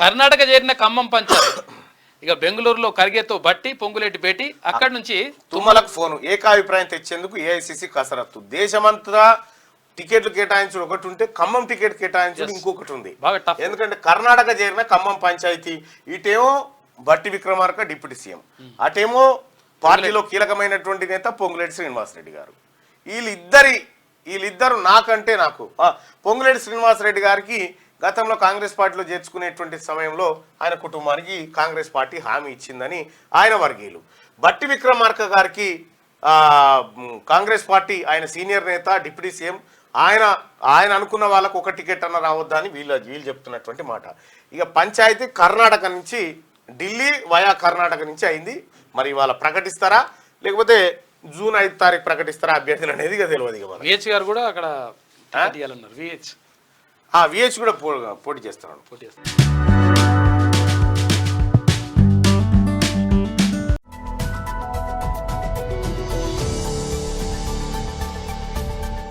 కర్ణాటక చేరిన ఖమ్మం పంచాయత్ ఇక బెంగళూరులో కరిగేతో బట్టి పొంగులేటి భేటీ అక్కడి నుంచి తుమ్మలకు ఫోను ఏకాభిప్రాయం తెచ్చేందుకు ఏఐసిసి కసరత్తు దేశమంతా టికెట్లు కేటాయించడం ఒకటి ఉంటే ఖమ్మం టికెట్ కేటాయించడం ఇంకొకటి ఉంది. ఎందుకంటే కర్ణాటక చేరిన ఖమ్మం పంచాయతీ ఇటేమో బట్టి విక్రమార్క డిప్యూటీ సీఎం, అటేమో పార్టీలో కీలకమైనటువంటి నేత పొంగులేటి శ్రీనివాసరెడ్డి గారు. వీళ్ళిద్దరు నాకంటే నాకు పొంగులేటి శ్రీనివాసరెడ్డి గారికి గతంలో కాంగ్రెస్ పార్టీలో చేర్చుకునేటువంటి సమయంలో ఆయన కుటుంబానికి కాంగ్రెస్ పార్టీ హామీ ఇచ్చిందని ఆయన వర్గీయులు. బట్టి విక్రమార్క గారికి కాంగ్రెస్ పార్టీ ఆయన సీనియర్ నేత డిప్యూటీ సీఎం, ఆయన అనుకున్న వాళ్ళకు ఒక టికెట్ అన్న రావద్దా అని వీళ్ళు చెప్తున్నటువంటి మాట. ఇక పంచాయతీ కర్ణాటక నుంచి ఢిల్లీ వయా కర్ణాటక నుంచి అయింది. మరి ఇవాళ ప్రకటిస్తారా లేకపోతే జూన్ 5 తారీఖు ప్రకటిస్తారా అభ్యర్థులు అనేది ఇక తెలియదు. ఇక విహెచ్ గారు కూడా అక్కడ విహెచ్ కూడా పోటీ చేస్తున్నాడు.